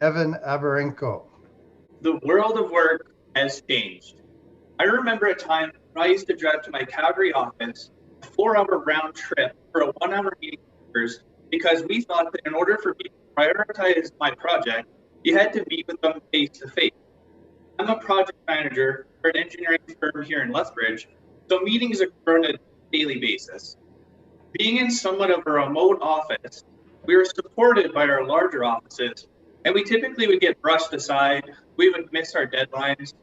Evan Abarenko. The world of work has changed. I remember a time when I used to drive to my Calgary office, a 4 hour round trip for a 1 hour meeting with members because we thought that in order for people to prioritize my project, you had to meet with them face to face. I'm a project manager for an engineering firm here in Lethbridge, so meetings occur on a daily basis. Being in somewhat of a remote office, we were supported by our larger offices, and we typically would get brushed aside. We would miss our deadlines.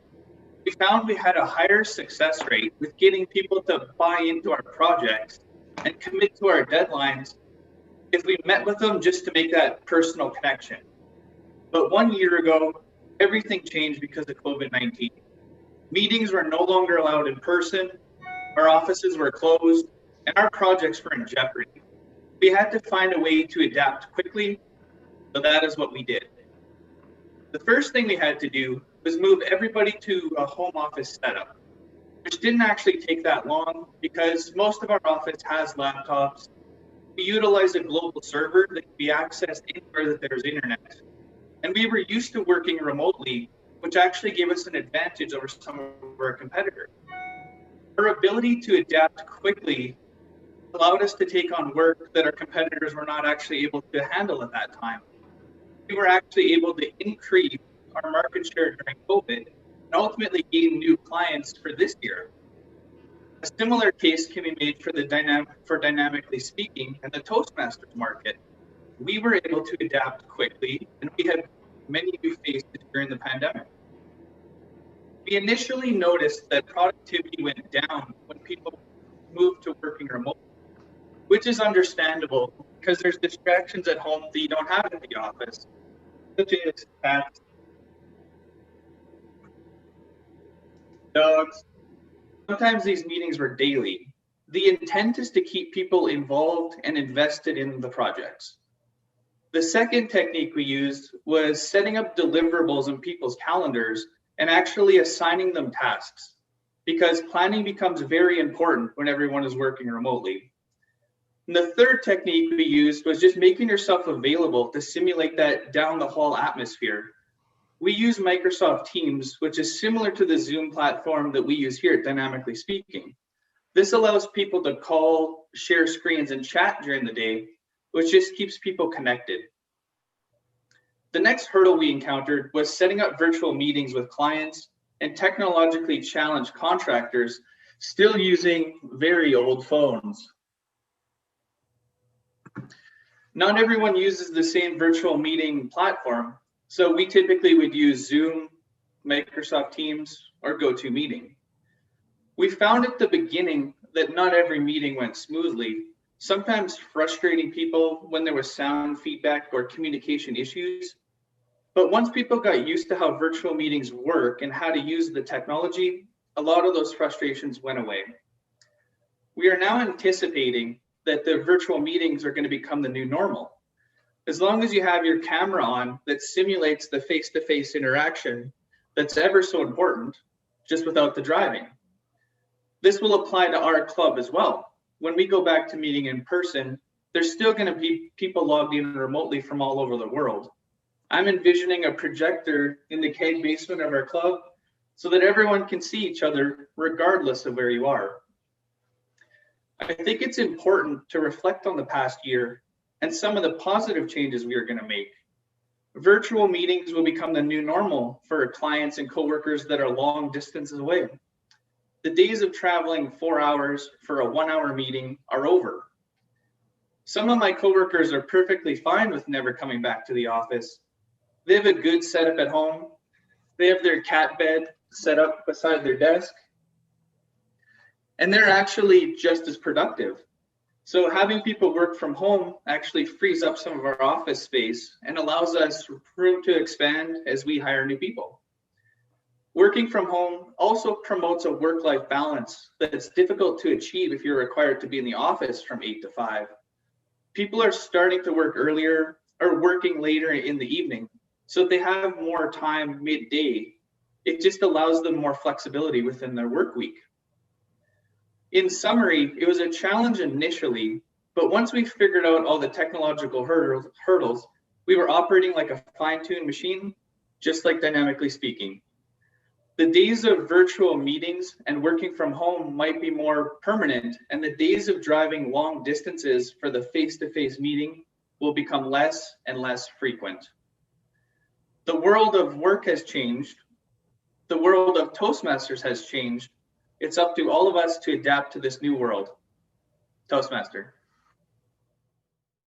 We found we had a higher success rate with getting people to buy into our projects and commit to our deadlines if we met with them just to make that personal connection. But 1 year ago, everything changed because of COVID-19. Meetings were no longer allowed in person, our offices were closed, and our projects were in jeopardy. We had to find a way to adapt quickly, so that is what we did. The first thing we had to do was move everybody to a home office setup, which didn't actually take that long because most of our office has laptops. We utilize a global server that can be accessed anywhere that there's internet. And we were used to working remotely, which actually gave us an advantage over some of our competitors. Our ability to adapt quickly allowed us to take on work that our competitors were not actually able to handle at that time. We were actually able to increase our market share during COVID and ultimately gain new clients for this year. A similar case can be made for dynamically speaking and the Toastmasters market. We were able to adapt quickly and we had many new faces during the pandemic. We initially noticed that productivity went down when people moved to working remotely, which is understandable because there's distractions at home that you don't have in the office, such as cats, dogs. Sometimes these meetings were daily. The intent is to keep people involved and invested in the projects. The second technique we used was setting up deliverables in people's calendars and actually assigning them tasks, because planning becomes very important when everyone is working remotely. And the third technique we used was just making yourself available to simulate that down the hall atmosphere. We use Microsoft Teams, which is similar to the Zoom platform that we use here at Dynamically Speaking. This allows people to call, share screens, and chat during the day, which just keeps people connected. The next hurdle we encountered was setting up virtual meetings with clients and technologically challenged contractors still using very old phones. Not everyone uses the same virtual meeting platform, so we typically would use Zoom, Microsoft Teams, or GoToMeeting. We found at the beginning that not every meeting went smoothly, sometimes frustrating people when there was sound feedback or communication issues. But once people got used to how virtual meetings work and how to use the technology, a lot of those frustrations went away. We are now anticipating that the virtual meetings are going to become the new normal. As long as you have your camera on that simulates the face-to-face interaction that's ever so important, just without the driving. This will apply to our club as well. When we go back to meeting in person, there's still going to be people logged in remotely from all over the world. I'm envisioning a projector in the keg basement of our club so that everyone can see each other regardless of where you are. I think it's important to reflect on the past year and some of the positive changes we are going to make. Virtual meetings will become the new normal for clients and coworkers that are long distances away. The days of traveling 4 hours for a 1 hour meeting are over. Some of my coworkers are perfectly fine with never coming back to the office. They have a good setup at home. They have their cat bed set up beside their desk. And they're actually just as productive. So having people work from home actually frees up some of our office space and allows us room to expand as we hire new people. Working from home also promotes a work-life balance that's difficult to achieve if you're required to be in the office from 8 to 5. People are starting to work earlier or working later in the evening. So if they have more time midday, it just allows them more flexibility within their work week. In summary, it was a challenge initially, but once we figured out all the technological hurdles, We were operating like a fine-tuned machine, just like dynamically speaking. The days of virtual meetings and working from home might be more permanent, and the days of driving long distances for the face-to-face meeting will become less and less frequent. The world of work has changed. The world of Toastmasters has changed. It's up to all of us to adapt to this new world. Toastmaster.